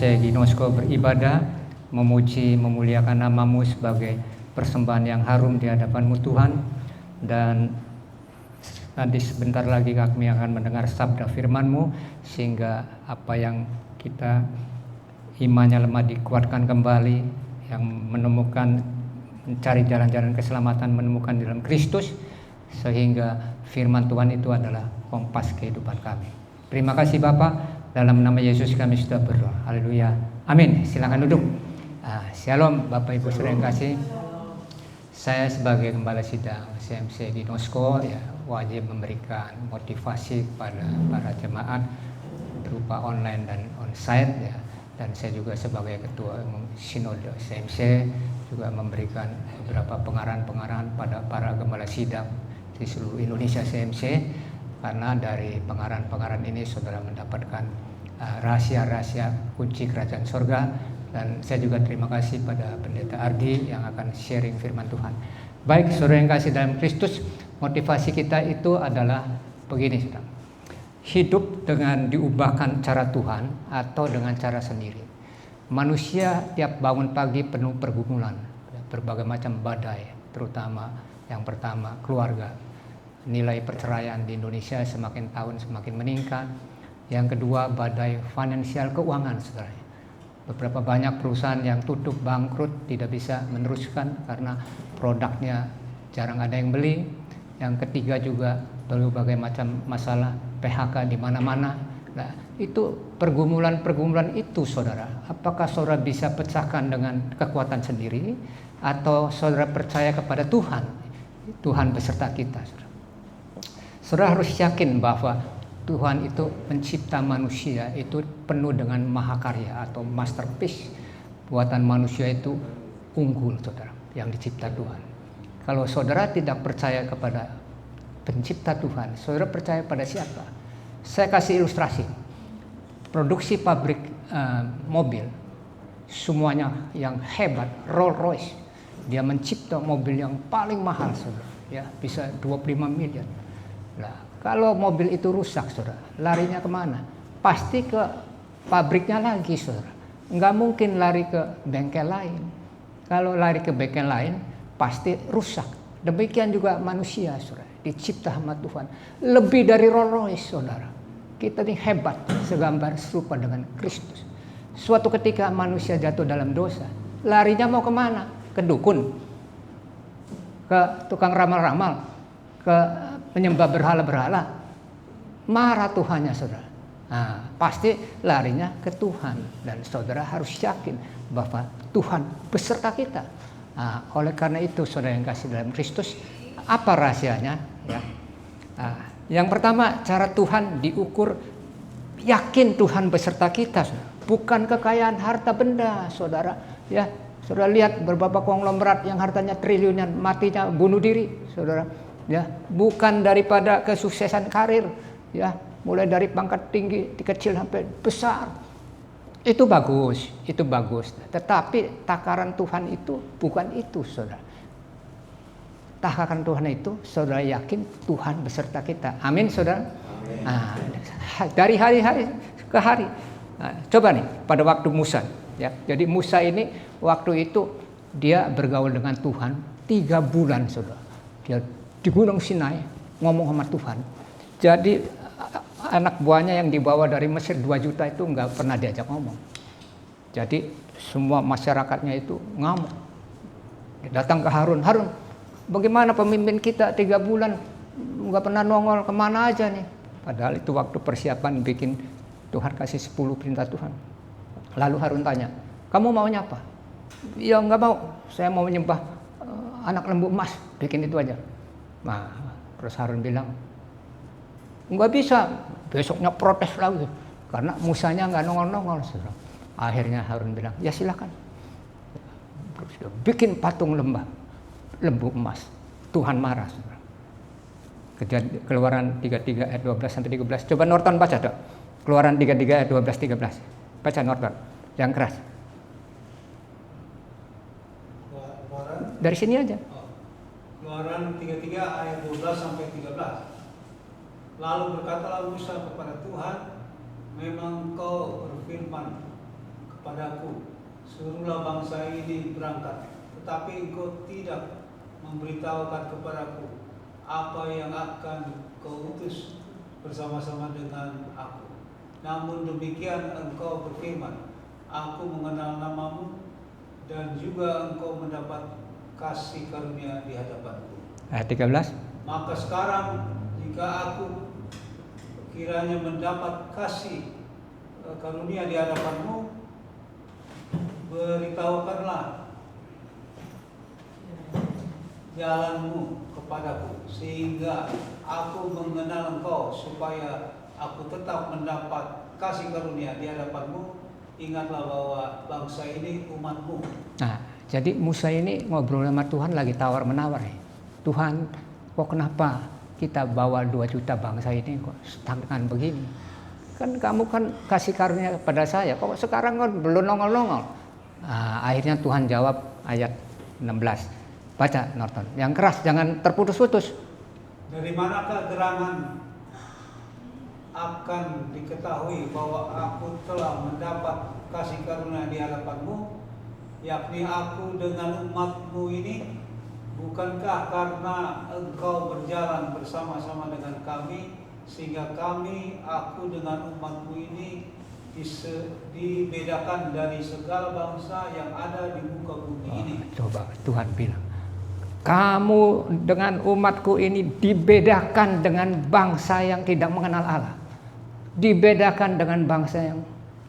CMC Ginosko beribadah, memuji, memuliakan nama-Mu sebagai persembahan yang harum di hadapan-Mu Tuhan. Dan nanti sebentar lagi kami akan mendengar sabda firman-Mu, sehingga apa yang kita imannya lemah dikuatkan kembali, yang mencari jalan-jalan keselamatan menemukan di dalam Kristus, sehingga firman Tuhan itu adalah kompas kehidupan kami. Terima kasih Bapak, dalam nama Yesus kami sudah berdoa. Haleluya. Amin. Silakan duduk. Shalom Bapak Ibu saudara yang kasih. Saya sebagai Gembala Sidang CMC Ginosko ya wajib memberikan motivasi kepada para jemaat berupa online dan onsite ya. Dan saya juga sebagai Ketua Sinode CMC juga memberikan beberapa pengarahan-pengarahan pada para Gembala Sidang di seluruh Indonesia CMC, karena dari pengarahan-pengarahan ini saudara mendapatkan rahasia-rahasia kunci kerajaan surga. Dan saya juga terima kasih pada Pendeta Ardi yang akan sharing firman Tuhan. Baik saudara yang kasih dalam Kristus, motivasi kita itu adalah begini saudara. Hidup dengan diubahkan cara Tuhan atau dengan cara sendiri. Manusia tiap bangun pagi penuh pergumulan, berbagai macam badai, terutama yang pertama keluarga. Nilai perceraian di Indonesia semakin tahun semakin meningkat. Yang kedua badai finansial keuangan saudara. Beberapa banyak perusahaan yang tutup bangkrut, tidak bisa meneruskan karena produknya jarang ada yang beli. Yang ketiga juga berbagai macam masalah PHK di mana-mana. Nah, itu pergumulan-pergumulan itu saudara. Apakah saudara bisa pecahkan dengan kekuatan sendiri atau saudara percaya kepada Tuhan? Tuhan beserta kita, saudara. Saudara harus yakin bahwa Tuhan itu mencipta manusia itu penuh dengan mahakarya atau masterpiece. Buatan manusia itu unggul, saudara, yang dicipta Tuhan. Kalau saudara tidak percaya kepada pencipta Tuhan, saudara percaya pada siapa? Saya kasih ilustrasi. Produksi pabrik mobil, semuanya yang hebat, Rolls Royce, dia mencipta mobil yang paling mahal, saudara, ya bisa 25 miliar. Nah, kalau mobil itu rusak, saudara, larinya kemana? Pasti ke pabriknya lagi, saudara. Nggak mungkin lari ke bengkel lain. Kalau lari ke bengkel lain, pasti rusak. Demikian juga manusia, saudara, dicipta sama Tuhan. Lebih dari Rolls Royce, saudara. Kita ini hebat, segambar serupa dengan Kristus. Suatu ketika manusia jatuh dalam dosa, larinya mau kemana? Ke dukun, ke tukang ramal-ramal, ke penyembah berhala-berhala. Marah Tuhannya, saudara. Nah, pasti larinya ke Tuhan. Dan saudara harus yakin bahwa Tuhan beserta kita. Nah, oleh karena itu saudara yang kasih dalam Kristus, apa rahasianya? Ya. Nah, yang pertama, cara Tuhan diukur, yakin Tuhan beserta kita, saudara. Bukan kekayaan harta benda, saudara. Ya, saudara lihat beberapa konglomerat yang hartanya triliunan, matinya bunuh diri, saudara. Ya, bukan daripada kesuksesan karir, ya, mulai dari pangkat tinggi, kecil sampai besar. Itu bagus, itu bagus. Tetapi takaran Tuhan itu bukan itu, saudara. Takaran Tuhan itu, saudara yakin Tuhan beserta kita. Amin, saudara. Amin. Nah, dari hari-hari ke hari. Nah, coba nih, pada waktu Musa, ya. Jadi Musa ini waktu itu dia bergaul dengan Tuhan 3 bulan, saudara. Dia di Gunung Sinai ngomong sama Tuhan. Jadi anak buahnya yang dibawa dari Mesir 2 juta itu nggak pernah diajak ngomong. Jadi semua masyarakatnya itu ngamuk. Datang ke Harun, Harun, bagaimana pemimpin kita 3 bulan nggak pernah nongol, kemana aja nih? Padahal itu waktu persiapan bikin Tuhan kasih 10 perintah Tuhan. Lalu Harun tanya, kamu maunya apa? Ya nggak mau, saya mau menyembah anak lembu emas, bikin itu aja. Nah, terus Harun bilang, nggak bisa. Besoknya protes lagi karena Musanya nggak nongol-nongol. Akhirnya Harun bilang, ya silakan. Terus bikin patung lembu emas. Tuhan marah. Keluaran 33 ayat 12 sampai 13. Coba Norton baca dok. Keluaran 33 ayat 12 13. Baca Norton yang keras. Dari sini aja. Keluaran 33 ayat 12 sampai 13. Lalu berkatalah Musa kepada Tuhan, memang Engkau berfirman kepadaku, suruhlah bangsa ini berangkat. Tetapi engkau tidak memberitahukan kepadaku apa yang akan kau utus bersama-sama dengan aku. Namun demikian engkau berfirman, aku mengenal namamu, dan juga engkau mendapat kasih karunia di hadapanku. Ayat 13. Maka sekarang jika aku kiranya mendapat kasih karunia di hadapanmu, beritahukanlah jalanmu kepadaku, sehingga aku mengenal engkau, supaya aku tetap mendapat kasih karunia di hadapanmu. Ingatlah bahwa bangsa ini umatmu. Nah, jadi Musa ini ngobrol sama Tuhan lagi tawar-menawar nih. Tuhan, kok kenapa kita bawa 2 juta bangsa ini kok stagnan begini? Kan kamu kan kasih karunia kepada saya, kok sekarang kan belum nongol-nongol. Nah, akhirnya Tuhan jawab ayat 16. Baca Norton, yang keras, jangan terputus-putus. Dari manakah gerangan akan diketahui bahwa aku telah mendapat kasih karunia di hadapanmu, yakni aku dengan umatmu ini? Bukankah karena engkau berjalan bersama-sama dengan kami, sehingga aku dengan umatmu ini dibedakan dari segala bangsa yang ada di muka bumi ini? Coba Tuhan bilang, kamu dengan umatku ini dibedakan dengan bangsa yang tidak mengenal Allah, dibedakan dengan bangsa yang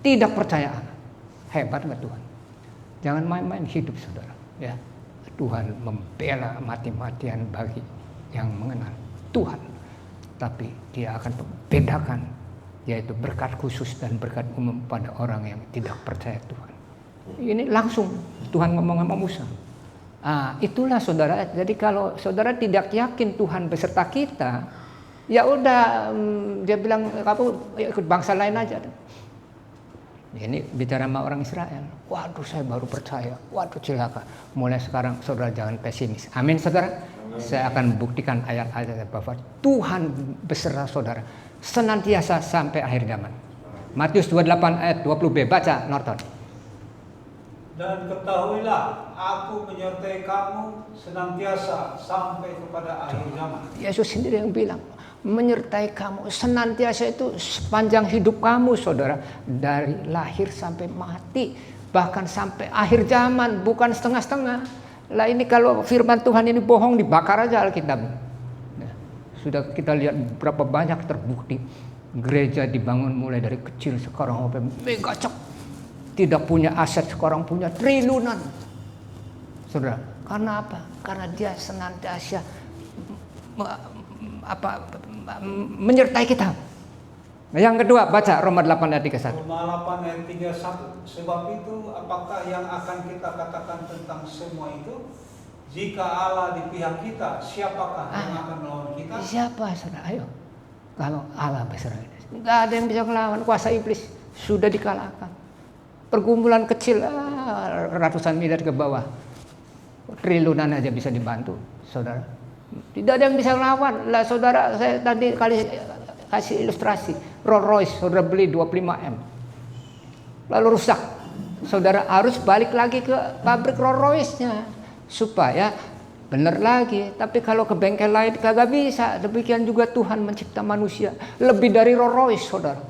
tidak percaya Allah. Hebat nggak Tuhan? Jangan main-main hidup saudara, ya. Tuhan membela mati-matian bagi yang mengenal Tuhan, tapi Dia akan membedakan, yaitu berkat khusus dan berkat umum pada orang yang tidak percaya Tuhan. Ini langsung Tuhan ngomong sama Musa. Itulah saudara. Jadi kalau saudara tidak yakin Tuhan beserta kita, ya udah, dia bilang kamu ikut bangsa lain aja. Ini bicara sama orang Israel. Waduh, saya baru percaya. Waduh, celaka. Mulai sekarang saudara jangan pesimis. Amin saudara. Amin. Saya akan buktikan ayat-ayat bahwa Tuhan beserta saudara senantiasa sampai akhir zaman. Matius 28 ayat 20b. Baca Norton. Dan ketahuilah, aku menyertai kamu senantiasa sampai kepada akhir zaman. Yesus sendiri yang bilang, menyertai kamu senantiasa itu sepanjang hidup kamu saudara, dari lahir sampai mati, bahkan sampai akhir zaman, bukan setengah-setengah. Lah ini kalau firman Tuhan ini bohong, dibakar aja Alkitab. Nah, sudah kita lihat berapa banyak terbukti gereja dibangun mulai dari kecil sekarang sampai megacek, tidak punya aset sekarang punya triliunan, saudara. Karena apa? Karena dia senantiasa menyertai kita. Nah, yang kedua, baca Roma 8 ayat 31. Roma 8 ayat 31. Sebab itu apakah yang akan kita katakan tentang semua itu? Jika Allah di pihak kita, siapakah yang akan melawan kita? Siapa saudara? Ayo. Kalau Allah beserta kita, enggak ada yang bisa melawan. Kuasa iblis sudah dikalahkan. Pergumulan kecil ratusan miliar ke bawah, triliunan aja bisa dibantu, saudara. Tidak ada yang bisa melawan. Lah saudara, saya tadi kasih ilustrasi Rolls Royce, saudara beli 25M, lalu rusak, saudara harus balik lagi ke pabrik Rolls Royce-nya supaya benar lagi. Tapi kalau ke bengkel lain kagak bisa. Demikian juga Tuhan mencipta manusia lebih dari Rolls Royce, saudara.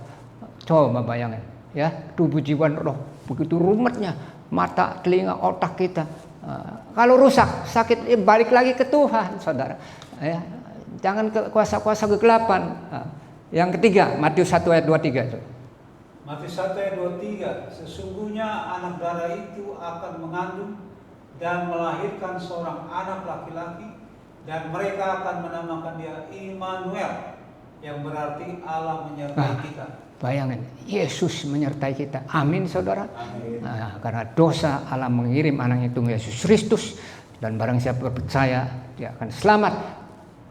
Coba bayangin, ya, tubuh jiwa roh begitu rumetnya, mata, telinga, otak kita. Kalau rusak, sakit, balik lagi ke Tuhan, saudara. Ya, jangan ke kuasa-kuasa kegelapan. Yang ketiga, Matius 1 ayat 23. Matius 1 ayat 23. Sesungguhnya anak darah itu akan mengandung dan melahirkan seorang anak laki-laki, dan mereka akan menamakan dia Immanuel, yang berarti Allah menyertai kita. Bayangin, Yesus menyertai kita. Amin saudara. Amin. Nah, karena dosa Allah mengirim anaknya tunggal Yesus Kristus, dan barang siapa percaya dia akan selamat.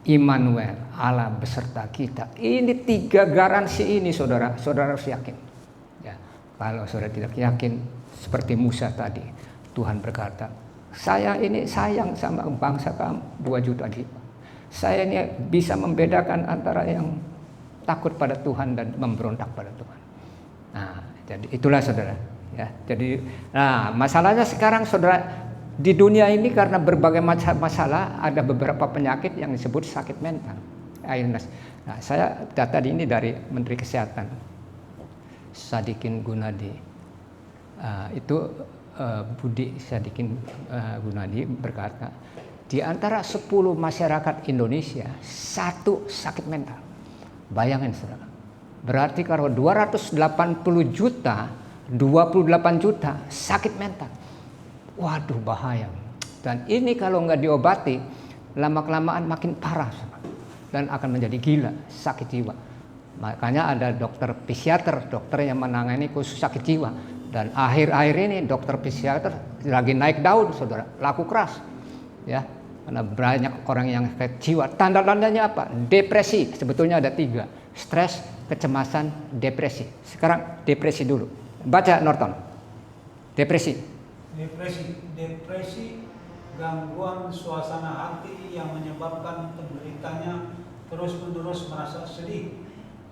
Immanuel, Allah beserta kita. Ini 3 garansi ini saudara. Saudara harus yakin. Ya, kalau saudara tidak yakin, seperti Musa tadi, Tuhan berkata, saya ini sayang sama bangsa kamu 2 juta jiwa. Saya ini bisa membedakan antara yang takut pada Tuhan dan memberontak pada Tuhan. Nah, jadi itulah saudara, Ya, jadi, nah masalahnya sekarang saudara di dunia ini karena berbagai masalah ada beberapa penyakit yang disebut sakit mental, illness. Nah, saya data ini dari Menteri Kesehatan, Sadikin Gunadi. Itu Budi Sadikin Gunadi berkata, di antara 10 masyarakat Indonesia 1 sakit mental. Bayangin saudara. Berarti kalau 280 juta, 28 juta sakit mental. Waduh bahaya. Dan ini kalau nggak diobati, lama-kelamaan makin parah dan akan menjadi gila, sakit jiwa. Makanya ada dokter psikiater, dokter yang menangani khusus sakit jiwa. Dan akhir-akhir ini dokter psikiater lagi naik daun, saudara, laku keras, ya, karena banyak orang yang sakit jiwa. Tanda-tandanya apa? Depresi, sebetulnya ada 3: stres, kecemasan, depresi. Sekarang depresi dulu. Baca Norton. Depresi. Depresi gangguan suasana hati yang menyebabkan penderitanya terus-menerus merasa sedih.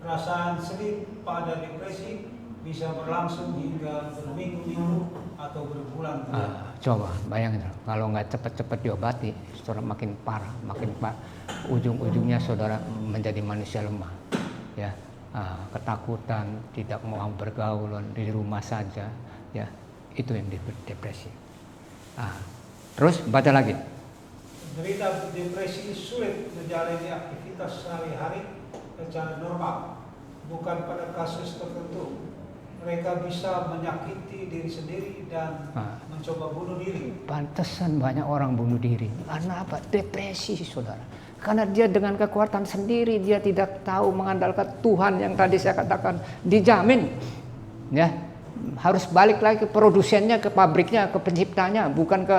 Perasaan sedih pada depresi bisa berlangsung hingga berminggu-minggu atau berbulan-bulan. Coba bayangin, kalau nggak cepat-cepat diobati, saudara makin parah, ujung-ujungnya saudara menjadi manusia lemah, ya, ketakutan, tidak mau bergaul, di rumah saja, ya, itu yang disebut depresi. Terus baca lagi. Penderita depresi sulit menjalani aktivitas sehari-hari secara normal, bukan pada kasus tertentu. Mereka bisa menyakiti diri sendiri dan mencoba bunuh diri. Pantesan banyak orang bunuh diri. Karena apa? Depresi, saudara. Karena dia dengan kekuatan sendiri, dia tidak tahu mengandalkan Tuhan yang tadi saya katakan dijamin, ya, harus balik lagi ke produsennya, ke pabriknya, ke penciptanya, bukan ke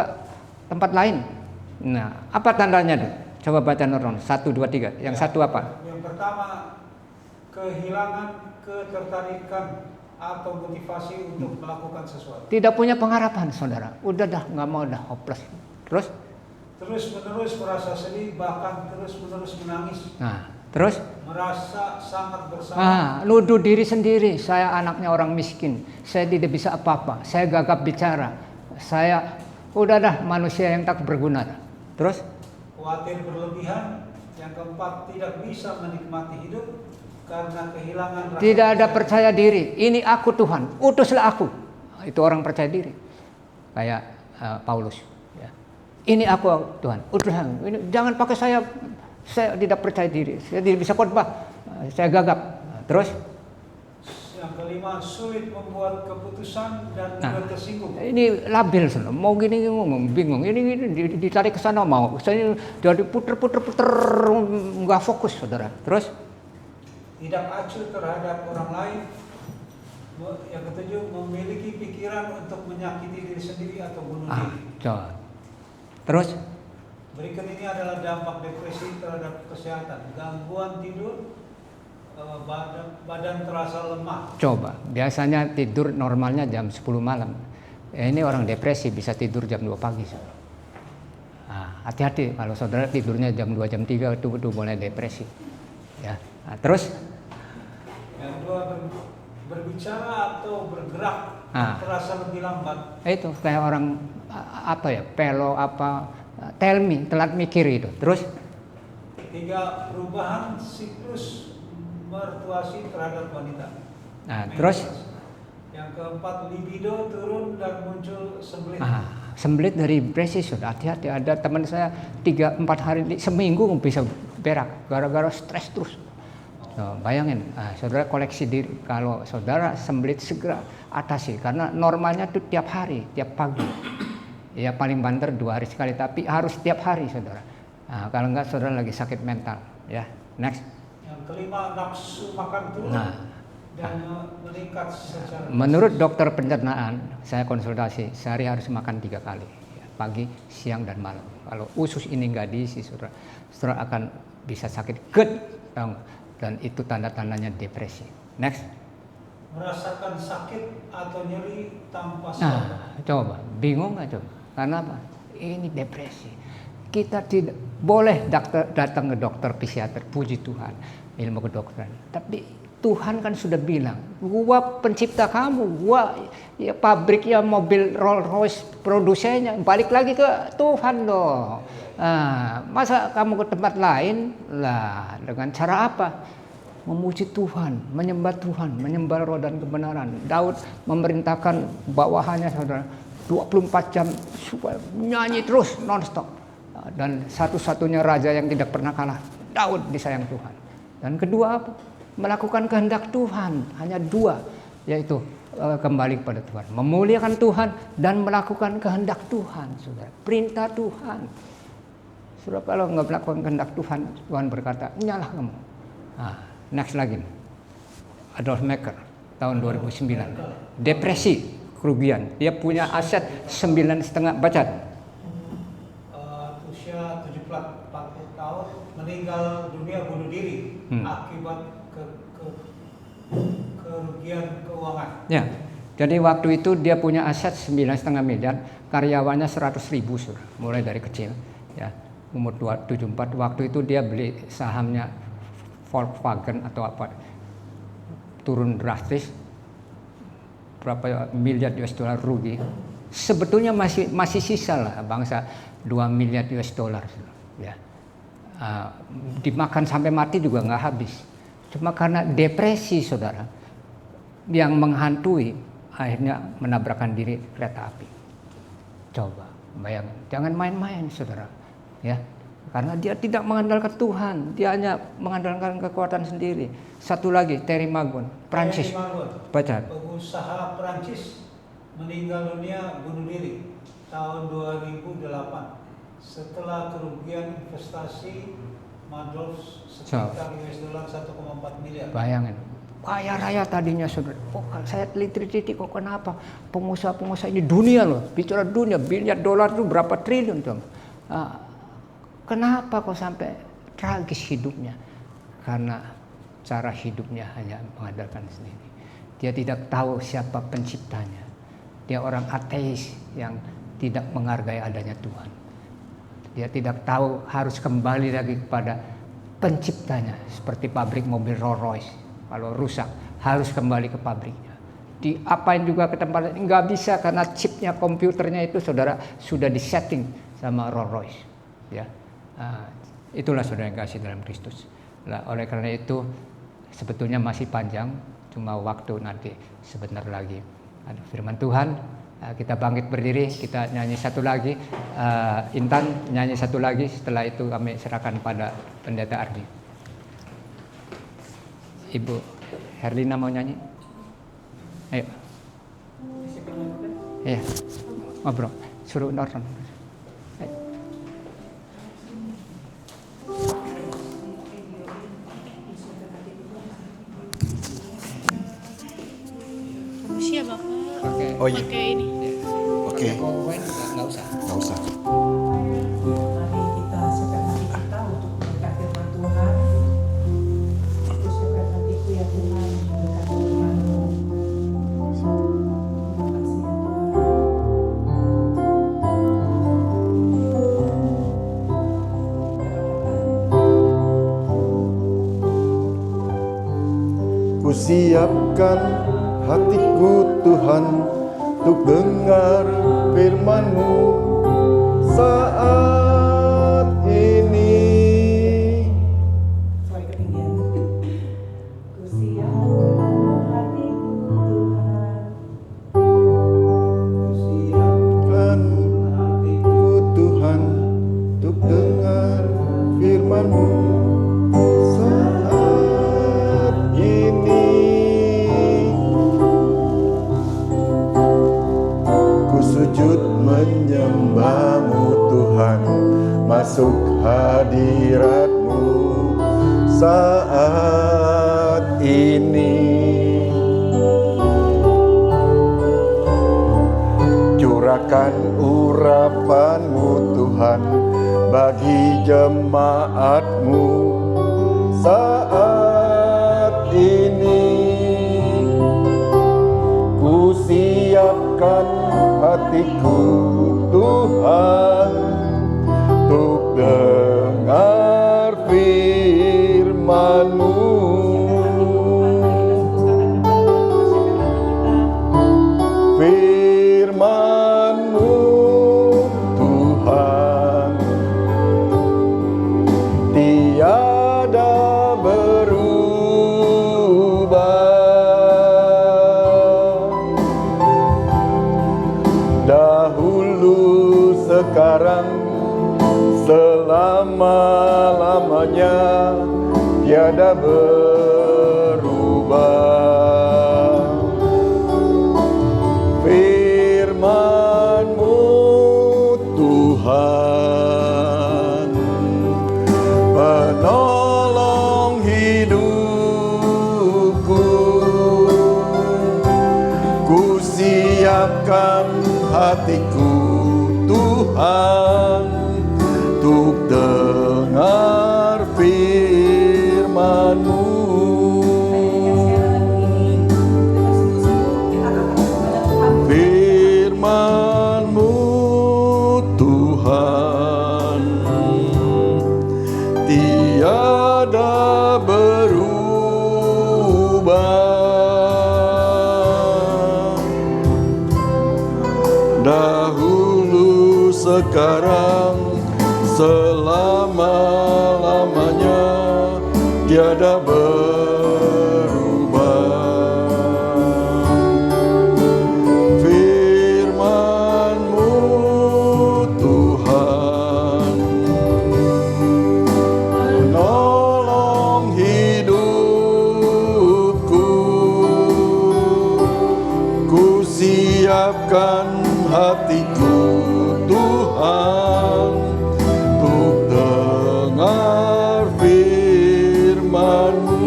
tempat lain. Nah, apa tandanya tuh? Coba baca Norton 1, 2, 3. Yang satu apa? Yang pertama, kehilangan ketertarikan atau motivasi untuk melakukan sesuatu. Tidak punya pengharapan, saudara. Udah dah, nggak mau, dah hopeless. Terus-menerus merasa sedih, bahkan terus-menerus menangis. Nah, terus? Merasa sangat bersalah. Nuduh diri sendiri. Saya anaknya orang miskin. Saya tidak bisa apa-apa. Saya gagap bicara. Saya udah dah manusia yang tak berguna. Terus? Khawatir berlebihan. Yang keempat, tidak bisa menikmati hidup karena kehilangan rasa. Tidak ada percaya diri. Ini aku Tuhan, utuslah aku. Itu orang percaya diri. Kayak Paulus. Ya. Ini aku Tuhan, utuslah. Jangan pakai saya tidak percaya diri. Saya tidak bisa khotbah. Saya gagap. Terus? Yang kelima, sulit membuat keputusan dan mudah tersinggung. Ini labil, mau gini ngomong, bingung. Ini ditarik ke sana mau. Saya jadi puter, nggak fokus, saudara. Terus? Tidak acuh terhadap orang lain. Yang ketujuh, memiliki pikiran untuk menyakiti diri sendiri atau bunuh diri. Coba. Terus? Berikut ini adalah dampak depresi terhadap kesehatan. Gangguan tidur, badan terasa lemah. Coba, biasanya tidur normalnya jam 10 malam. Ini orang depresi bisa tidur jam 2 pagi. Hati-hati kalau saudara tidurnya jam 2, jam 3 itu mulai depresi. Ya. Terus? Yang kedua, berbicara atau bergerak terasa lebih lambat. Itu kayak orang pelo tell me, telat mikir itu. Terus? 3, perubahan siklus menstruasi terhadap wanita. Terus? Yang keempat, libido turun dan muncul sembelit. Sembelit dari depresi, sudah hati-hati. Ada teman saya 3-4 hari seminggu bisa berak gara-gara stres terus. Bayangin, saudara koleksi diri. Kalau saudara sembelit segera atasi, karena normalnya itu tiap hari, tiap pagi. Ya paling banter 2 hari sekali, tapi harus tiap hari, saudara. Kalau enggak, saudara lagi sakit mental. Ya, next. Yang kelima, nafsu makan turun dan meningkat secara. Menurut dokter pencernaan, saya konsultasi, sehari harus makan 3 kali, ya, pagi, siang, dan malam. Kalau usus ini enggak diisi, saudara akan bisa sakit GERD, dan itu tanda-tandanya depresi. Next. Merasakan sakit atau nyeri tanpa sebab. Coba, bingung nggak coba? Karena apa? Ini depresi. Kita tidak boleh datang ke dokter psikiater, puji Tuhan, ilmu kedokteran. Tapi Tuhan kan sudah bilang, gua pencipta kamu, gua ya, pabriknya mobil Rolls Royce produsennya, balik lagi ke Tuhan loh. Masa kamu ke tempat lain lah, dengan cara apa? Memuji Tuhan, menyembah Tuhan, menyembah roh dan kebenaran. Daud memerintahkan bawahannya saudara 24 jam supaya nyanyi terus nonstop. Dan satu-satunya raja yang tidak pernah kalah, Daud disayang Tuhan. Dan kedua apa? Melakukan kehendak Tuhan. Hanya dua, yaitu kembali kepada Tuhan, memuliakan Tuhan dan melakukan kehendak Tuhan, saudara. Perintah Tuhan. Saudara, kalau nggak melakukan kehendak Tuhan, Tuhan berkata, nyalah kamu. Next lagi, Adolf Mekker tahun 2009, depresi, kerugian. Dia punya aset 9,5 bacat. Usia 40 tahun, meninggal dunia bunuh diri akibat kerugian keuangan. Ya, jadi waktu itu dia punya aset 9,5 miliar, karyawannya 100.000 sudah, mulai dari kecil. Ya, umur 74, waktu itu dia beli sahamnya Volkswagen atau apa, turun drastis, berapa miliar US dollar rugi. Sebetulnya masih sisa lah bangsa 2 miliar US dollar. Ya, dimakan sampai mati juga nggak habis. Cuma karena depresi, saudara, yang menghantui, akhirnya menabrakkan diri kereta api. Coba bayangin, jangan main-main, saudara, ya, karena dia tidak mengandalkan Tuhan, dia hanya mengandalkan kekuatan sendiri. Satu lagi, Thierry Magon, Prancis, baca. Pengusaha Prancis meninggal dunia bunuh diri tahun 2008 setelah kerugian investasi Madoff sekitar US dollar 1,4 miliar. Bayangin, kaya raya tadinya, saudara. Kok saya teliti kok kenapa pengusaha-pengusaha ini dunia loh, bicara dunia, miliar dolar itu berapa triliun tuh. Kenapa kok sampai tragis hidupnya? Karena cara hidupnya hanya mengandalkan sendiri. Dia tidak tahu siapa penciptanya. Dia orang ateis yang tidak menghargai adanya Tuhan. Dia tidak tahu harus kembali lagi kepada penciptanya. Seperti pabrik mobil Rolls Royce, kalau rusak harus kembali ke pabriknya. Diapain juga ke tempat lain nggak bisa, karena chipnya, komputernya itu, saudara, sudah disetting sama Rolls Royce. Ya. Itulah saudara yang kasih dalam Kristus. Nah, oleh karena itu sebetulnya masih panjang, cuma waktu nanti sebentar lagi ada firman Tuhan. Kita bangkit berdiri, kita nyanyi satu lagi. Intan nyanyi satu lagi, setelah itu kami serahkan pada Pendeta Ardi. Ibu Herlina mau nyanyi? Ayo. Iya, ngobrol, suruh Norton. Iya Bapak. Oh iya. Pakai ini. Oke. Nggak usah. Nggak usah. Mari kita siapkan hati kita untuk mendengar firman Tuhan. Itu siapkan hatiku ya Tuhan, mendengar firman-Mu. Terima kasih ya Tuhan. Kusiapkan hatiku Tuhan untuk dengar firman-Mu saat ini. Suara ketinggian. Kusiapkan hatiku Tuhan. Kusiapkan hatiku Tuhan untuk dengar firman-Mu saat ini. Sujud menyembah-Mu Tuhan, masuk hadirat-Mu saat ini. Curahkan urapan-Mu Tuhan bagi jemaat-Mu saat ini. Kusiapkan hatiku Tuhan untuk dengar firman-Mu. sekarang, selama-lamanya tiada berubah. Firman-Mu Tuhan, penolong hidupku, ku siapkan hatiku Tuhan, untuk dengar firman-Mu. Firman-Mu Tuhan, tiada berubah. Dahulu, sekarang, selama-lamanya tiada berubah. Firman-Mu Tuhan, menolong hidupku, ku siapkan hatiku Tuhan, untuk dengar firman-Mu.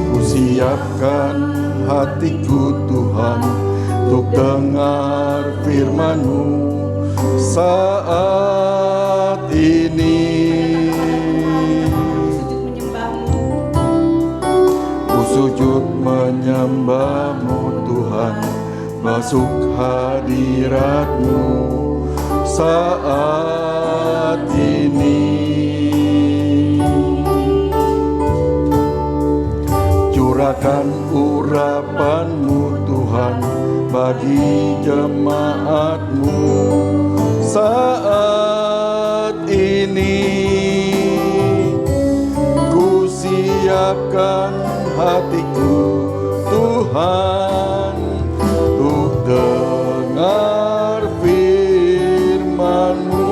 Ku siapkan hatiku Tuhan, untuk dengar firman-Mu saat ini. Ku sujud menyembah-Mu Tuhan, masuk hadirat-Mu saat ini. Curahkan urapan-Mu Tuhan bagi jemaat-Mu saat ini. Ku siapkan hatiku Tuhan, untuk dengar firman-Mu.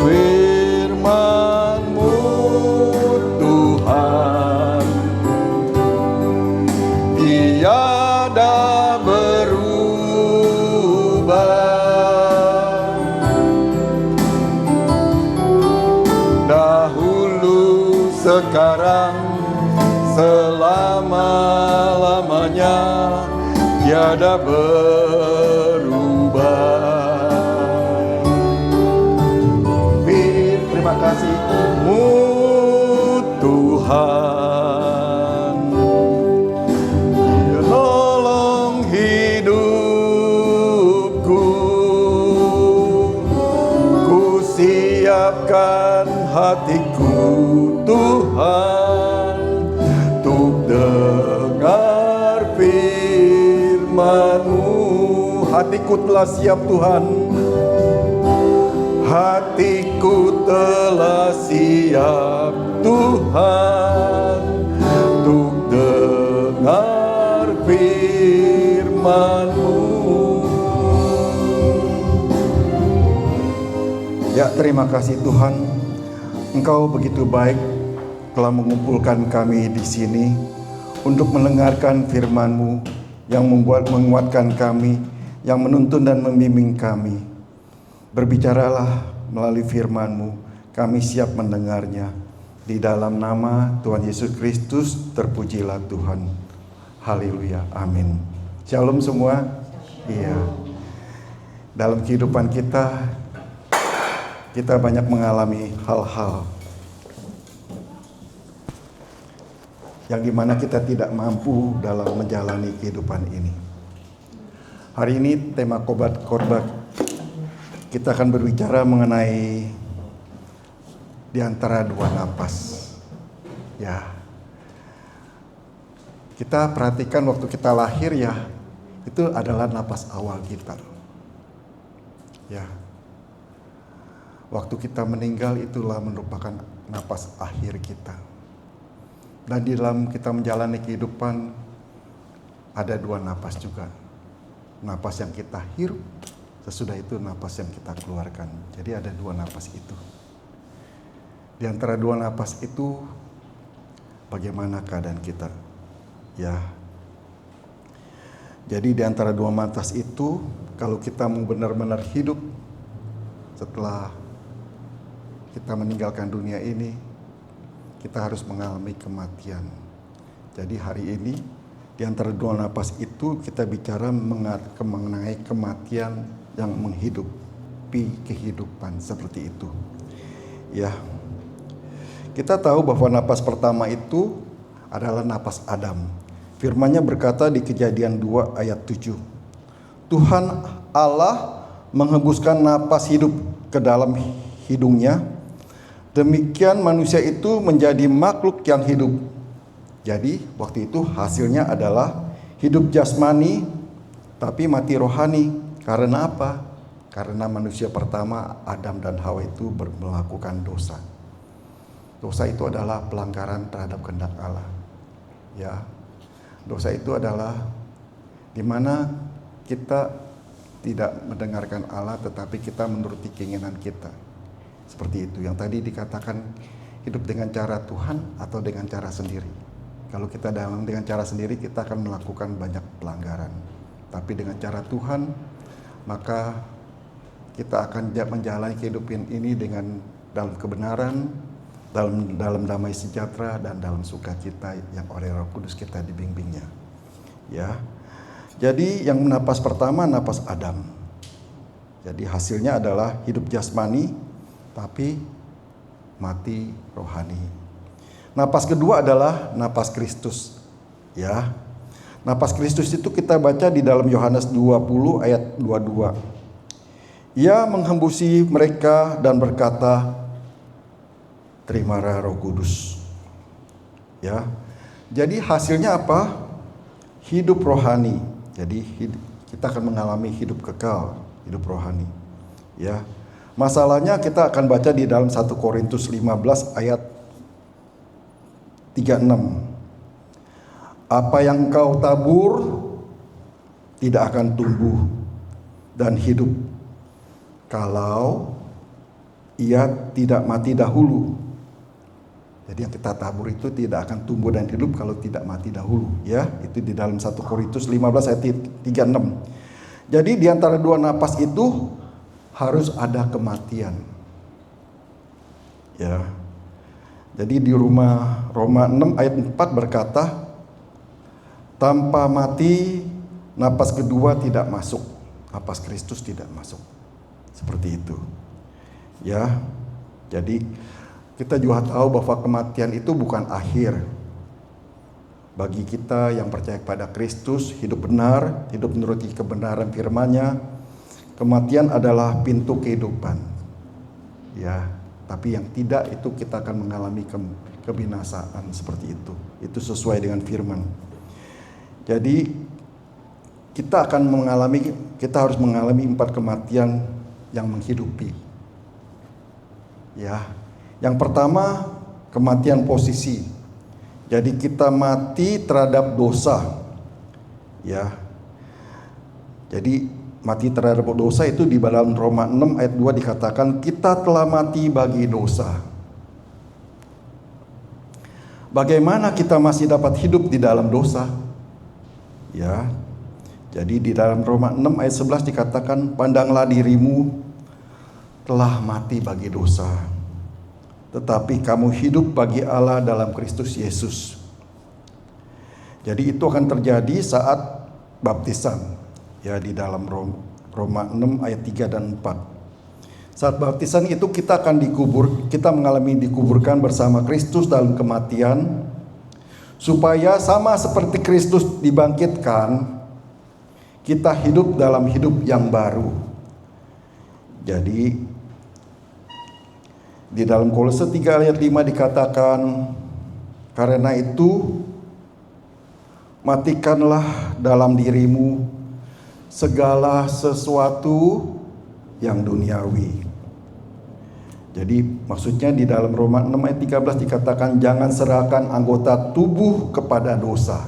Firman-Mu Tuhan, tiada berubah. Dahulu, sekarang, selama-lamanya tiada berubah. Terima kasih-Mu Tuhan, menolong hidupku, ku siapkan hatiku Tuhan, untuk dengar firman-Mu. Hatiku telah siap Tuhan, hatiku telah siap Tuhan, untuk dengar firman-Mu. Ya, terima kasih Tuhan, Engkau begitu baik telah mengumpulkan kami di sini untuk mendengarkan firman-Mu yang menguatkan kami, yang menuntun dan membimbing kami. Berbicaralah melalui firman-Mu, kami siap mendengarnya. Di dalam nama Tuhan Yesus Kristus, terpujilah Tuhan. Haleluya, amin. Shalom semua. Iya. Dalam kehidupan kita banyak mengalami hal-hal yang dimana kita tidak mampu dalam menjalani kehidupan ini. Hari ini tema khotbah kita akan berbicara mengenai di antara dua napas. Ya, kita perhatikan waktu kita lahir ya, itu adalah napas awal kita. Ya, waktu kita meninggal itulah merupakan napas akhir kita. Dan di dalam kita menjalani kehidupan ada dua napas juga. Napas yang kita hirup, sesudah itu napas yang kita keluarkan. Jadi ada dua napas itu. Di antara dua napas itu, bagaimana keadaan kita? Ya. Jadi di antara dua napas itu, kalau kita mau benar-benar hidup setelah kita meninggalkan dunia ini, kita harus mengalami kematian. Jadi hari ini di antara dua napas itu kita bicara mengenai kematian yang menghidupi kehidupan seperti itu. Ya. Kita tahu bahwa napas pertama itu adalah napas Adam. Firman-Nya berkata di Kejadian 2 ayat 7. Tuhan Allah menghembuskan napas hidup ke dalam hidungnya. Demikian manusia itu menjadi makhluk yang hidup. Jadi waktu itu hasilnya adalah hidup jasmani tapi mati rohani. Karena apa? Karena manusia pertama Adam dan Hawa itu melakukan dosa. Dosa itu adalah pelanggaran terhadap kehendak Allah. Ya. Dosa itu adalah di mana kita tidak mendengarkan Allah tetapi kita menuruti keinginan kita. Seperti itu yang tadi dikatakan, hidup dengan cara Tuhan atau dengan cara sendiri. Kalau kita dengan cara sendiri kita akan melakukan banyak pelanggaran. Tapi dengan cara Tuhan maka kita akan menjalani kehidupan ini dengan dalam kebenaran, dalam damai sejahtera dan dalam sukacita yang oleh Roh Kudus kita dibimbingnya. Ya. Jadi yang napas pertama napas Adam. Jadi hasilnya adalah hidup jasmani tapi mati rohani. Napas kedua adalah napas Kristus. Ya. Napas Kristus itu kita baca di dalam Yohanes 20 ayat 22. Ia menghembusi mereka dan berkata, terimalah Roh Kudus. Ya. Jadi hasilnya apa? Hidup rohani. Jadi kita akan mengalami hidup kekal, hidup rohani. Ya. Masalahnya kita akan baca di dalam 1 Korintus 15 ayat 36. Apa yang kau tabur tidak akan tumbuh dan hidup kalau ia tidak mati dahulu. Jadi yang kita tabur itu tidak akan tumbuh dan hidup kalau tidak mati dahulu, ya. Itu di dalam 1 Korintus 15 ayat 36. Jadi di antara dua napas itu harus ada kematian. Ya. Jadi di Roma 6 ayat 4 berkata, tanpa mati napas kedua tidak masuk. Napas Kristus tidak masuk. Seperti itu. Ya. Jadi kita juga tahu bahwa kematian itu bukan akhir. Bagi kita yang percaya kepada Kristus, hidup benar, hidup menuruti kebenaran firman-Nya, kematian adalah pintu kehidupan. Ya, tapi yang tidak itu kita akan mengalami kebinasaan seperti itu. Itu sesuai dengan firman. Jadi kita harus mengalami 4 kematian yang menghidupi. Ya. Yang pertama, kematian posisi. Jadi kita mati terhadap dosa. Ya. Jadi mati terhadap dosa itu di dalam Roma 6 ayat 2 dikatakan kita telah mati bagi dosa. Bagaimana kita masih dapat hidup di dalam dosa? Ya. Jadi di dalam Roma 6 ayat 11 dikatakan pandanglah dirimu telah mati bagi dosa. Tetapi kamu hidup bagi Allah dalam Kristus Yesus. Jadi itu akan terjadi saat baptisan. Ya di dalam Roma 6 ayat 3 dan 4. Saat baptisan itu kita akan kita mengalami dikuburkan bersama Kristus dalam kematian. Supaya sama seperti Kristus dibangkitkan, kita hidup dalam hidup yang baru. Jadi di dalam Kolose 3 ayat 5 dikatakan, karena itu matikanlah dalam dirimu segala sesuatu yang duniawi. Jadi maksudnya di dalam Roma 6 ayat 13 dikatakan jangan serahkan anggota tubuh kepada dosa.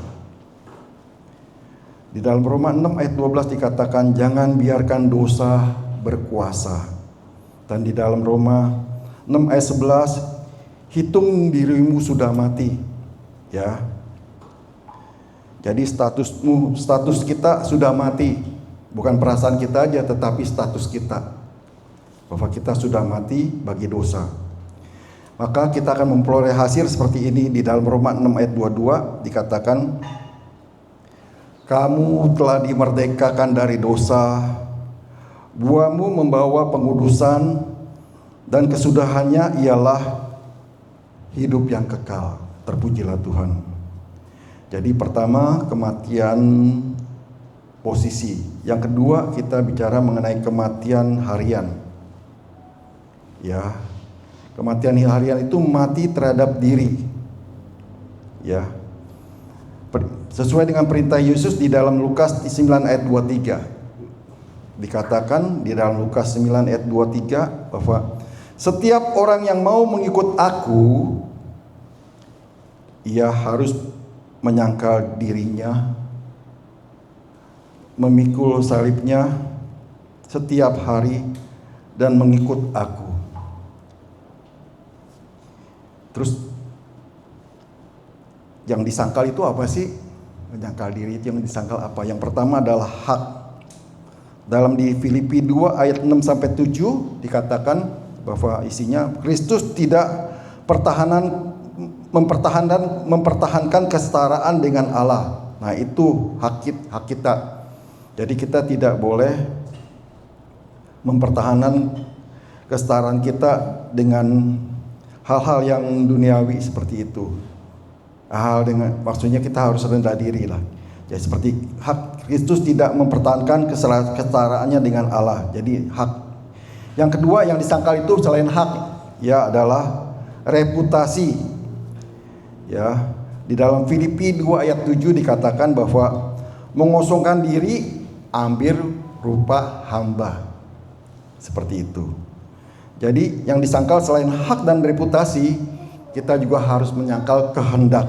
Di dalam Roma 6 ayat 12 dikatakan jangan biarkan dosa berkuasa. Dan di dalam Roma 6 ayat 11 hitung dirimu sudah mati. Ya. Jadi status kita sudah mati. Bukan perasaan kita aja tetapi status kita. Bahwa kita sudah mati bagi dosa. Maka kita akan memperoleh hasil seperti ini. Di dalam Roma 6 ayat 22 dikatakan kamu telah dimerdekakan dari dosa, buahmu membawa pengudusan, dan kesudahannya ialah hidup yang kekal. Terpujilah Tuhan. Jadi pertama kematian posisi. Yang kedua kita bicara mengenai kematian harian. Ya, kematian harian itu mati terhadap diri. Ya, sesuai dengan perintah Yesus di dalam Lukas 9 ayat 23. Dikatakan di dalam Lukas 9 ayat 23 bahwa setiap orang yang mau mengikut aku, ia harus menyangkal dirinya, memikul salibnya setiap hari dan mengikut aku. Terus yang disangkal itu apa sih? Menyangkal diri itu yang disangkal apa? Yang pertama adalah hak. Dalam di Filipi 2 ayat 6 sampai 7 dikatakan bahwa isinya Kristus tidak mempertahankan kesetaraan dengan Allah. Nah, itu hak kita. Jadi kita tidak boleh mempertahankan kesetaraan kita dengan hal-hal yang duniawi seperti itu. Maksudnya kita harus rendah diri lah. Jadi seperti hak Kristus tidak mempertahankan kesetaraannya dengan Allah. Jadi hak. Yang kedua yang disangkal itu selain hak, ya adalah reputasi. Ya, di dalam Filipi 2 ayat 7 dikatakan bahwa mengosongkan diri, ambil rupa hamba. Seperti itu. Jadi yang disangkal selain hak dan reputasi, kita juga harus menyangkal kehendak.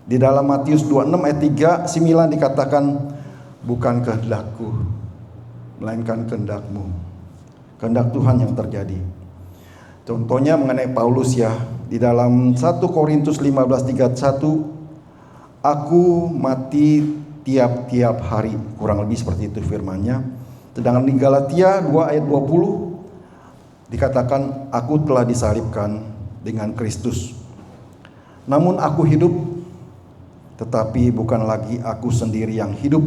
Di dalam Matius 26 ayat 39 dikatakan bukan kehendakku, melainkan kehendakmu. Kehendak Tuhan yang terjadi. Contohnya mengenai Paulus ya, di dalam 1 Korintus 15:31, aku mati tiap-tiap hari, kurang lebih seperti itu firman-Nya. Sedangkan di Galatia 2 ayat 20 dikatakan aku telah disalibkan dengan Kristus. Namun aku hidup, tetapi bukan lagi aku sendiri yang hidup,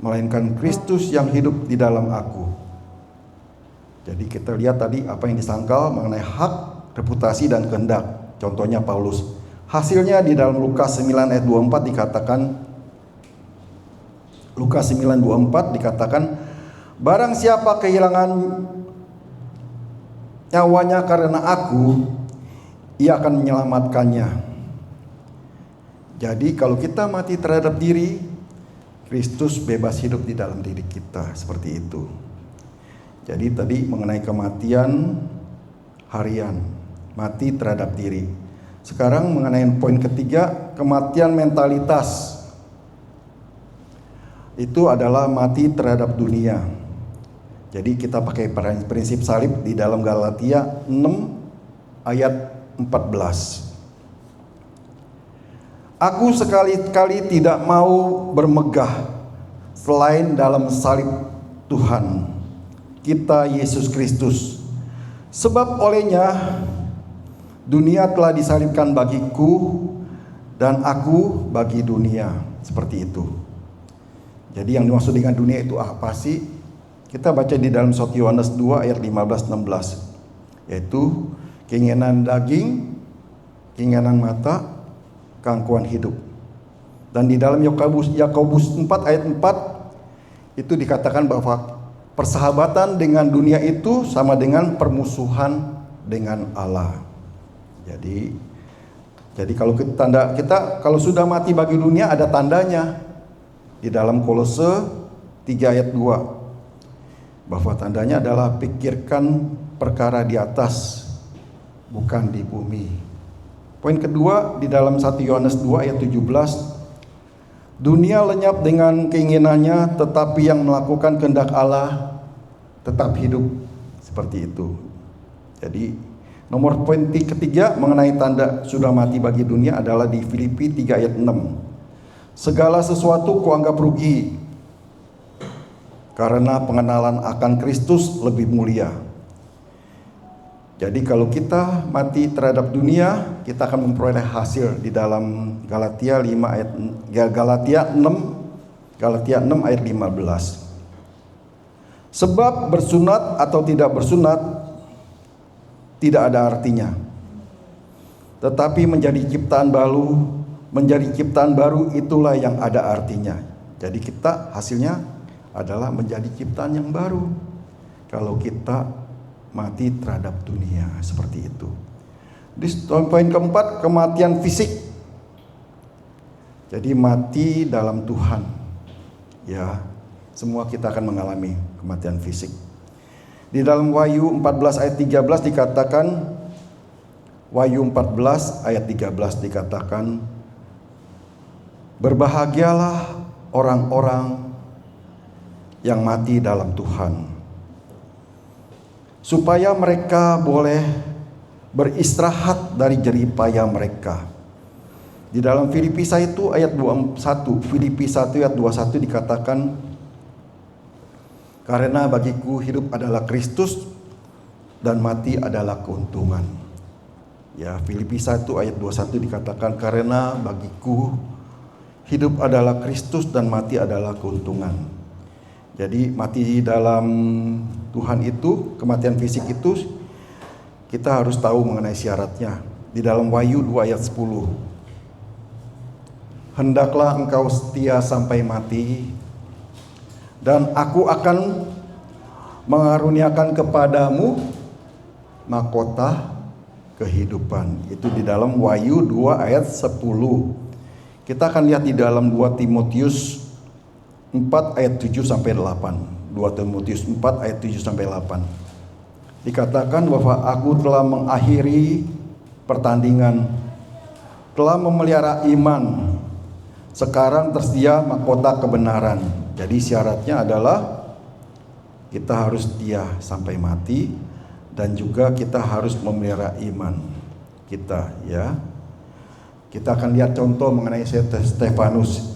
melainkan Kristus yang hidup di dalam aku. Jadi kita lihat tadi apa yang disangkal mengenai hak, reputasi dan kehendak. Contohnya Paulus. Hasilnya di dalam Lukas 9 ayat 24 dikatakan barang siapa kehilangan nyawanya karena aku, ia akan menyelamatkannya. Jadi kalau kita mati terhadap diri, Kristus bebas hidup di dalam diri kita, seperti itu. Jadi tadi mengenai kematian harian, mati terhadap diri. Sekarang mengenai poin ketiga, kematian mentalitas. Itu adalah mati terhadap dunia. Jadi kita pakai prinsip salib di dalam Galatia 6 ayat 14. Aku sekali-kali tidak mau bermegah selain dalam salib Tuhan kita Yesus Kristus. Sebab olehnya dunia telah disalibkan bagiku dan aku bagi dunia. Seperti itu. Jadi yang dimaksud dengan dunia itu apa sih? Kita baca di dalam 1 Yohanes 2 ayat 15-16, yaitu keinginan daging, keinginan mata, keangkuhan hidup. Dan di dalam Yakobus 4 ayat 4 itu dikatakan bahwa persahabatan dengan dunia itu sama dengan permusuhan dengan Allah. Jadi kalau kita kalau sudah mati bagi dunia ada tandanya. Di dalam Kolose 3 ayat 2 bahwa tandanya adalah pikirkan perkara di atas, bukan di bumi. Poin kedua di dalam 1 Yohanes 2 ayat 17, dunia lenyap dengan keinginannya, tetapi yang melakukan kehendak Allah tetap hidup. Seperti itu. Jadi nomor poin ketiga mengenai tanda sudah mati bagi dunia adalah di Filipi 3 ayat 6. Segala sesuatu kuanggap rugi karena pengenalan akan Kristus lebih mulia. Jadi kalau kita mati terhadap dunia, kita akan memperoleh hasil di dalam Galatia 6 ayat 15. Sebab bersunat atau tidak bersunat tidak ada artinya. Tetapi menjadi ciptaan baru itulah yang ada artinya. Jadi kita hasilnya adalah menjadi ciptaan yang baru. Kalau kita mati terhadap dunia, seperti itu. Di poin keempat, kematian fisik. Jadi mati dalam Tuhan. Ya, semua kita akan mengalami kematian fisik. Di dalam Wahyu 14 ayat 13 dikatakan, Wahyu 14 ayat 13 dikatakan, berbahagialah orang-orang yang mati dalam Tuhan, supaya mereka boleh beristirahat dari jerih payah mereka. Di dalam Filipi 1 ayat 21, Filipi 1 ayat 21 dikatakan, karena bagiku hidup adalah Kristus dan mati adalah keuntungan. Ya, Filipi 1 ayat 21 dikatakan, karena bagiku hidup adalah Kristus dan mati adalah keuntungan. Jadi mati dalam Tuhan itu, kematian fisik itu, kita harus tahu mengenai syaratnya. Di dalam Wahyu 2 ayat 10, hendaklah engkau setia sampai mati, dan aku akan mengaruniakan kepadamu mahkota kehidupan. Itu di dalam Wahyu 2 ayat 10. Kita akan lihat di dalam 2 Timotius 4 ayat 7 sampai 8. 2 Timotius 4 ayat 7 sampai 8. Dikatakan bahwa aku telah mengakhiri pertandingan, telah memelihara iman. Sekarang tersedia mahkota kebenaran. Jadi syaratnya adalah kita harus setia sampai mati, dan juga kita harus memelihara iman kita, ya. Kita akan lihat contoh mengenai Stefanus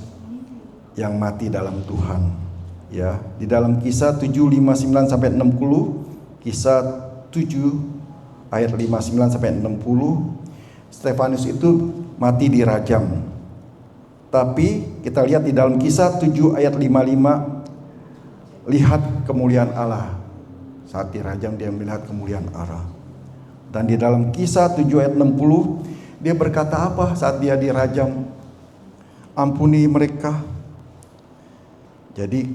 yang mati dalam Tuhan, ya. Di dalam Kisah 7:59 sampai 60, Kisah 7 ayat 59 sampai 60, Stefanus itu mati dirajam. Tapi kita lihat di dalam Kisah 7 ayat 55, lihat kemuliaan Allah. Saat dirajam dia melihat kemuliaan Allah. Dan di dalam Kisah 7 ayat 60, dia berkata apa saat dia dirajam? Ampuni mereka. Jadi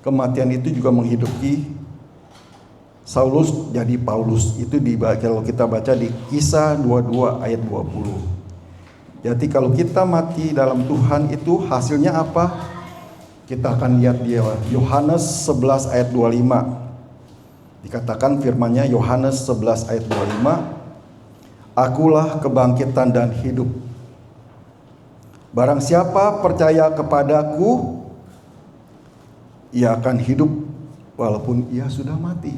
kematian itu juga menghidupi Saulus jadi Paulus. Itu kalau kita baca di Kisah 22 ayat 20. Jadi kalau kita mati dalam Tuhan itu hasilnya apa? Kita akan lihat dia Yohanes 11 ayat 25. Dikatakan firman-Nya Yohanes 11 ayat 25, akulah kebangkitan dan hidup. Barang siapa percaya kepadaku, ia akan hidup walaupun ia sudah mati.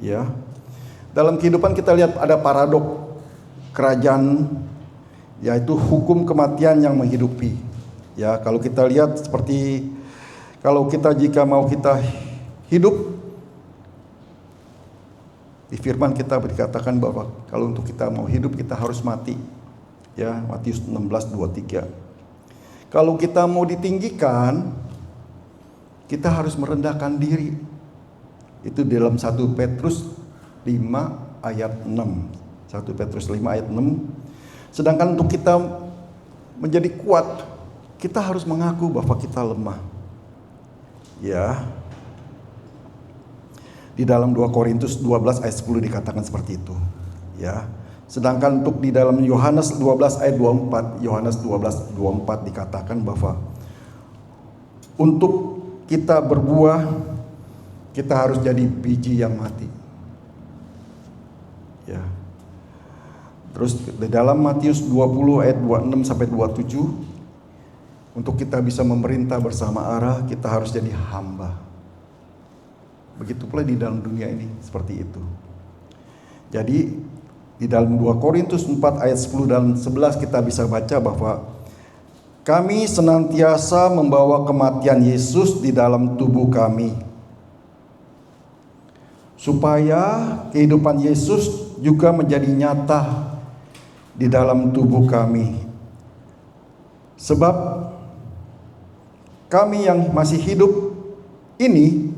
Ya. Dalam kehidupan kita lihat ada paradok kerajaan, yaitu hukum kematian yang menghidupi. Ya, kalau kita lihat seperti kalau kita jika mau kita hidup, di firman kita dikatakan bahwa kalau untuk kita mau hidup kita harus mati. Ya, Matius 16:23. Kalau kita mau ditinggikan, kita harus merendahkan diri. Itu dalam 1 Petrus 5 ayat 6. 1 Petrus 5 ayat 6. Sedangkan untuk kita menjadi kuat, kita harus mengaku bahwa kita lemah. Ya. Di dalam 2 Korintus 12 ayat 10 dikatakan seperti itu. Ya. Sedangkan untuk di dalam Yohanes 12 ayat 24, Yohanes 12:24 dikatakan bahwa untuk kita berbuah, kita harus jadi biji yang mati. Ya. Terus di dalam Matius 20 ayat 26 sampai 27, untuk kita bisa memerintah bersama Allah, kita harus jadi hamba. Begitu pula di dalam dunia ini seperti itu. Jadi di dalam 2 Korintus 4 ayat 10 dan 11 kita bisa baca bahwa kami senantiasa membawa kematian Yesus di dalam tubuh kami, supaya kehidupan Yesus juga menjadi nyata di dalam tubuh kami. Sebab kami yang masih hidup ini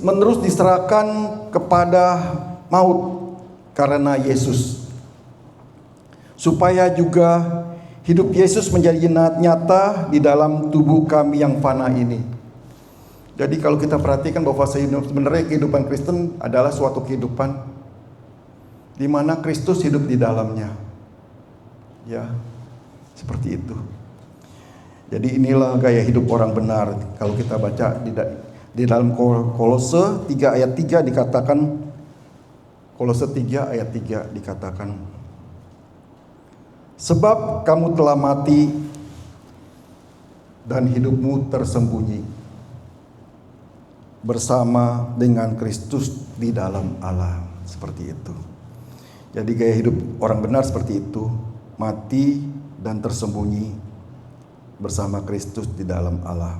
menerus diserahkan kepada maut karena Yesus, supaya juga hidup Yesus menjadi nyata di dalam tubuh kami yang fana ini. Jadi kalau kita perhatikan bahwa sebenarnya kehidupan Kristen adalah suatu kehidupan di mana Kristus hidup di dalamnya. Ya, seperti itu. Jadi inilah gaya hidup orang benar. Kalau kita baca di dalam Kolose 3 ayat 3 dikatakan, Kolose 3 ayat 3 dikatakan, sebab kamu telah mati dan hidupmu tersembunyi bersama dengan Kristus di dalam Allah. Seperti itu. Jadi gaya hidup orang benar seperti itu, mati dan tersembunyi bersama Kristus di dalam Allah.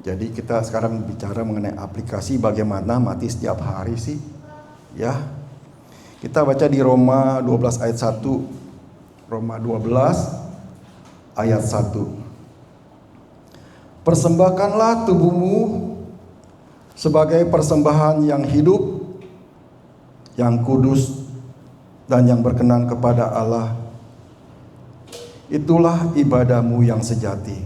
Jadi kita sekarang bicara mengenai aplikasi bagaimana mati setiap hari sih, ya. Kita baca di Roma 12 ayat 1. Roma 12 ayat 1. Persembahkanlah tubuhmu sebagai persembahan yang hidup, yang kudus, dan yang berkenan kepada Allah. Itulah ibadahmu yang sejati.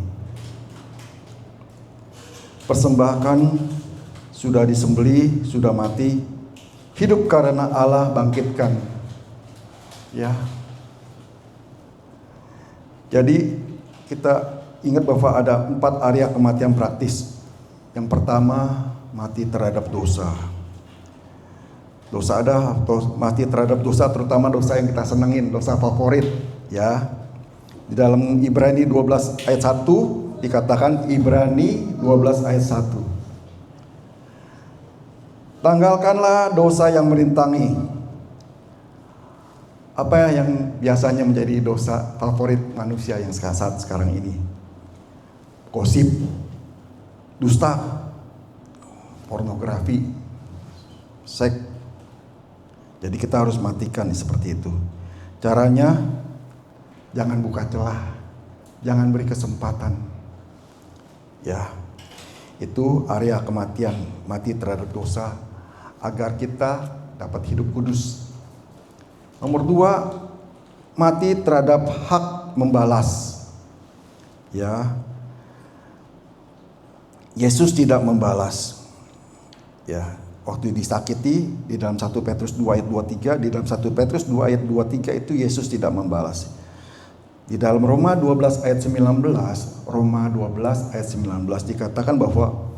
Persembahkan, sudah disembelih, sudah mati, hidup karena Allah bangkitkan. Ya. Jadi kita ingat bahwa ada 4 area kematian praktis. Yang pertama, mati terhadap dosa. Dosa ada, mati terhadap dosa, terutama dosa yang kita senengin, dosa favorit, ya. Di dalam Ibrani 12 ayat 1 dikatakan, Ibrani 12 ayat 1. Tanggalkanlah dosa yang merintangi. Apa yang biasanya menjadi dosa favorit manusia yang saat sekarang ini? Gosip, dusta, pornografi, seks. Jadi kita harus matikan seperti itu. Caranya, jangan buka celah, jangan beri kesempatan. Ya, itu area kematian, mati terhadap dosa, agar kita dapat hidup kudus. Nomor 2, mati terhadap hak membalas. Ya, Yesus tidak membalas. Ya, waktu disakiti di dalam 1 Petrus 2 ayat 23, di dalam 1 Petrus 2 ayat 23 itu Yesus tidak membalas. Di dalam Roma 12 ayat 19, Roma 12 ayat 19 dikatakan bahwa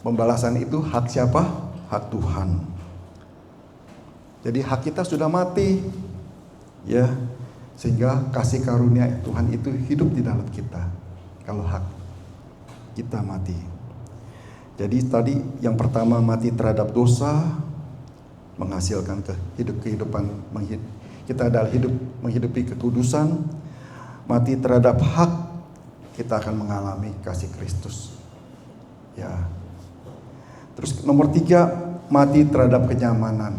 pembalasan itu hak siapa? Hak Tuhan. Jadi hak kita sudah mati, ya, sehingga kasih karunia Tuhan itu hidup di dalam kita. Kalau hak kita mati. Jadi tadi yang pertama, mati terhadap dosa menghasilkan kehidupan, kita adalah hidup menghidupi kekudusan. Mati terhadap hak, kita akan mengalami kasih Kristus. Ya. Terus nomor 3, mati terhadap kenyamanan.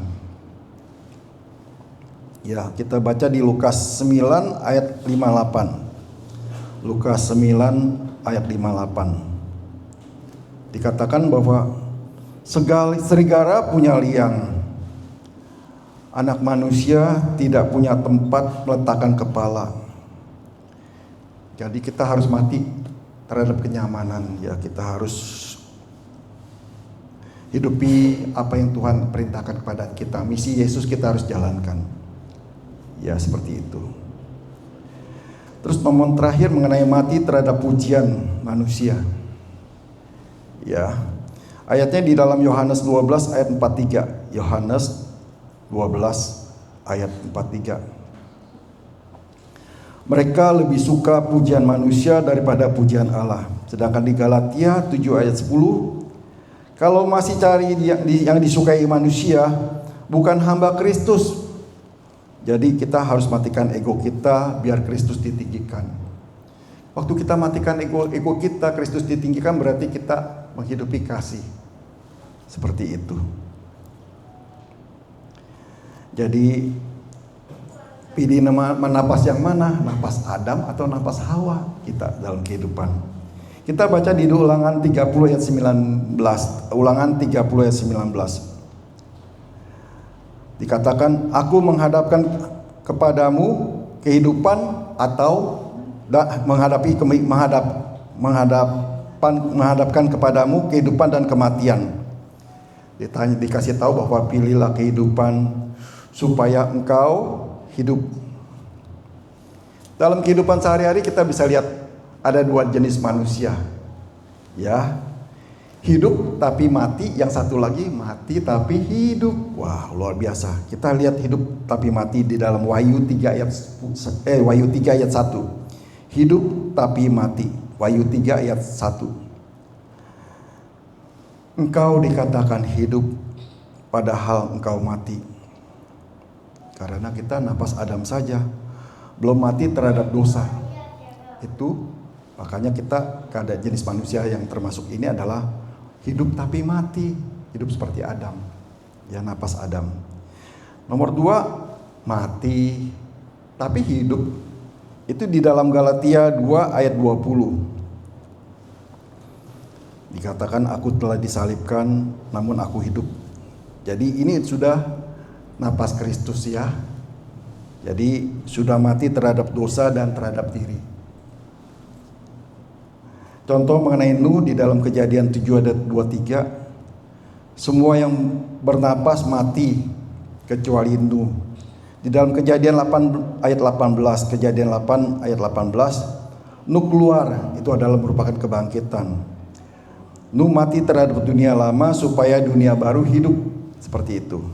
Ya, kita baca di Lukas 9 ayat 58. Lukas 9 ayat 58. Dikatakan bahwa serigala punya liang, anak manusia tidak punya tempat meletakkan kepala. Jadi kita harus mati terhadap kenyamanan, ya. Kita harus hidupi apa yang Tuhan perintahkan kepada kita. Misi Yesus kita harus jalankan. Ya, seperti itu. Terus momen terakhir mengenai mati terhadap pujian manusia. Ya. Ayatnya di dalam Yohanes 12 ayat 43. Yohanes 12 ayat 43. Mereka lebih suka pujian manusia daripada pujian Allah. Sedangkan di Galatia 7 ayat 10, kalau masih cari yang disukai manusia, bukan hamba Kristus. Jadi kita harus matikan ego kita biar Kristus ditinggikan. Waktu kita matikan ego kita, Kristus ditinggikan, berarti kita menghidupi kasih. Seperti itu. Jadi pilih napas yang mana? Napas Adam atau napas Hawa kita dalam kehidupan. Kita baca di Ulangan 30 ayat 19. Ulangan 30 ayat 19. Dikatakan, aku menghadapkan kepadamu kehidupan atau menghadapkan kepadamu kehidupan dan kematian. Dikasih tahu bahwa pilihlah kehidupan supaya engkau hidup. Dalam kehidupan sehari-hari kita bisa lihat ada dua jenis manusia. Ya. Hidup tapi mati, yang satu lagi mati tapi hidup. Wah, luar biasa. Kita lihat hidup tapi mati di dalam Wahyu 3 ayat 1. Hidup tapi mati. Wahyu 3 ayat 1. Engkau dikatakan hidup padahal engkau mati. Karena kita napas Adam saja, belum mati terhadap dosa. Itu makanya kita ada jenis manusia yang termasuk ini adalah hidup tapi mati, hidup seperti Adam, ya, napas Adam. Nomor 2, mati tapi hidup. Itu di dalam Galatia 2 ayat 20. Dikatakan aku telah disalibkan namun aku hidup. Jadi ini sudah napas Kristus, ya. Jadi sudah mati terhadap dosa dan terhadap diri. Contoh mengenai Nuh di dalam Kejadian 7 ayat 23. Semua yang bernapas mati kecuali Nuh. Di dalam Kejadian 8 ayat 18, Kejadian 8 ayat 18, Nuh keluar, itu adalah merupakan kebangkitan. Nuh mati terhadap dunia lama supaya dunia baru hidup, seperti itu.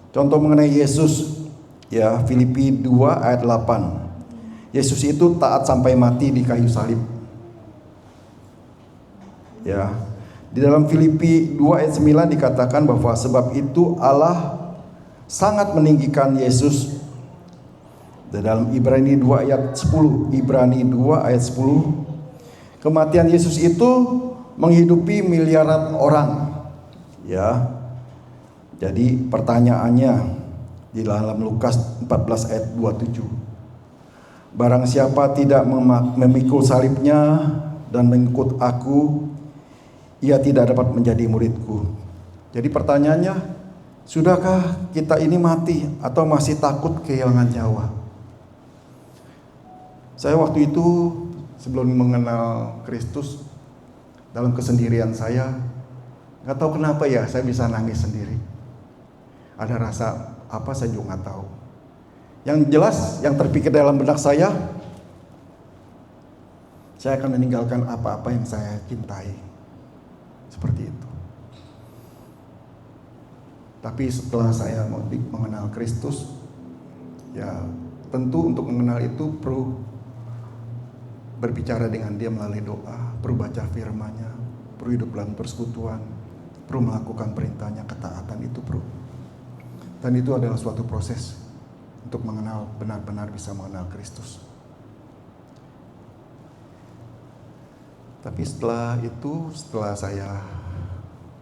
Contoh mengenai Yesus, ya, Filipi 2 ayat 8. Yesus itu taat sampai mati di kayu salib. Ya, di dalam Filipi 2 ayat 9 dikatakan bahwa sebab itu Allah sangat meninggikan Yesus. Di dalam Ibrani 2 ayat 10, Ibrani 2 ayat 10, kematian Yesus itu menghidupi miliaran orang. Ya. Jadi pertanyaannya di dalam Lukas 14 ayat 27. Barang siapa tidak memikul salibnya dan mengikut aku, ia tidak dapat menjadi muridku. Jadi pertanyaannya, sudahkah kita ini mati atau masih takut kehilangan nyawa? Saya waktu itu sebelum mengenal Kristus, dalam kesendirian saya, gak tahu kenapa ya saya bisa nangis sendiri. Ada rasa apa saya juga gak tahu. Yang jelas yang terpikir dalam benak saya akan meninggalkan apa-apa yang saya cintai. Seperti itu. Tapi setelah saya mengenal Kristus, ya tentu untuk mengenal itu perlu berbicara dengan Dia melalui doa, perlu baca firman-Nya, perlu hidup dalam persekutuan, perlu melakukan perintahnya, ketaatan itu perlu. Dan itu adalah suatu proses untuk mengenal, benar-benar bisa mengenal Kristus. Tapi setelah itu, setelah saya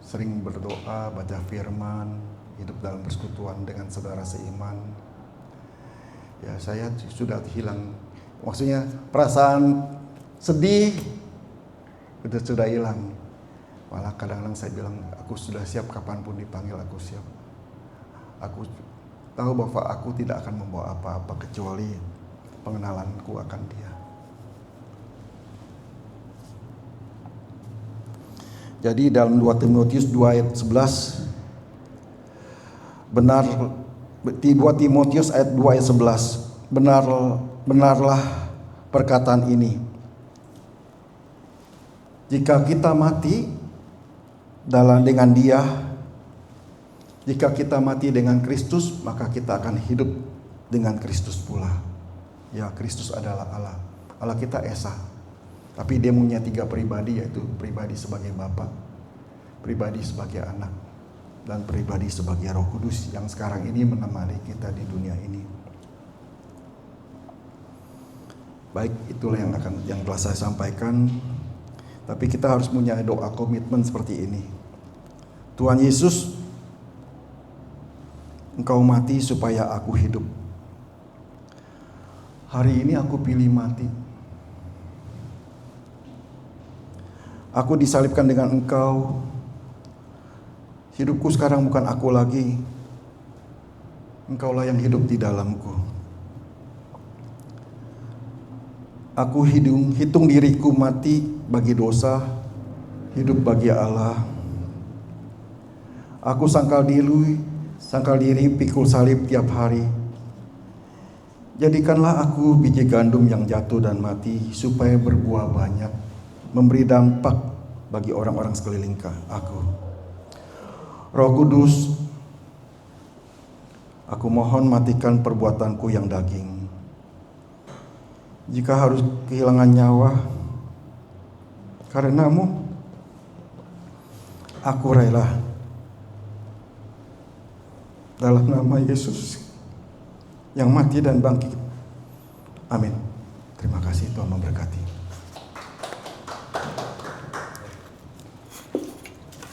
sering berdoa, baca firman, hidup dalam persekutuan dengan saudara seiman, ya saya sudah hilang. Maksudnya perasaan sedih itu sudah hilang. Malah kadang-kadang saya bilang, aku sudah siap kapanpun dipanggil, aku siap. Aku tahu bahwa aku tidak akan membawa apa-apa kecuali pengenalanku akan Dia. Jadi dalam 2 Timotius 2 ayat 11, di 2 Timotius ayat 2 ayat 11, benarlah perkataan ini. Jika kita mati dengan Dia, Jika kita mati dengan Kristus, maka kita akan hidup dengan Kristus pula. Ya, Kristus adalah Allah. Allah kita Esa. Tapi dia punya 3 pribadi, yaitu pribadi sebagai Bapa, pribadi sebagai Anak, dan pribadi sebagai Roh Kudus yang sekarang ini menemani kita di dunia ini. Baik, itulah yang telah saya sampaikan. Tapi kita harus punya doa komitmen seperti ini. Tuhan Yesus, Engkau mati supaya aku hidup. Hari ini aku pilih mati. Aku disalibkan dengan Engkau. Hidupku sekarang bukan aku lagi. Engkaulah yang hidup di dalamku. Aku hitung diriku mati bagi dosa, hidup bagi Allah. Aku sangkal diri pikul salib tiap hari. Jadikanlah aku biji gandum yang jatuh dan mati, supaya berbuah banyak, memberi dampak bagi orang-orang sekeliling aku. Roh Kudus, aku mohon matikan perbuatanku yang daging. Jika harus kehilangan nyawa karenamu, aku rela. Dalam nama Yesus yang mati dan bangkit. Amin. Terima kasih, Tuhan memberkati.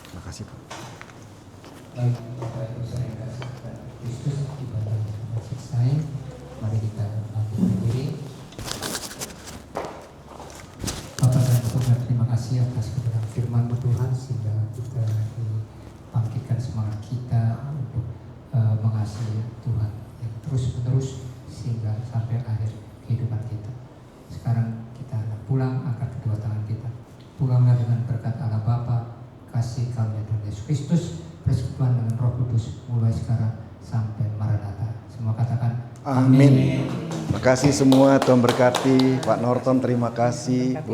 Terima kasih, Pak. Baik, Bapak Ibu saya kasih kepada Kristus ibadah yang selesai. Mari kita bangkit berdiri. Bapak dan Tuhan, terima kasih atas kebenaran firman Tuhan sehingga kita dibangkitkan semangat kita untuk mengasihi Tuhan yang terus-menerus sehingga sampai akhir kehidupan kita. Sekarang kita pulang, angkat kedua tangan kita. Pulanglah dengan berkat Allah Bapa, kasih karunia Tuhan Yesus Kristus, persekutuan dengan Roh Kudus mulai sekarang sampai Maranatha. Semua katakan Amin. Terima kasih semua, Tuhan berkati. Pak Norton terima kasih. Bu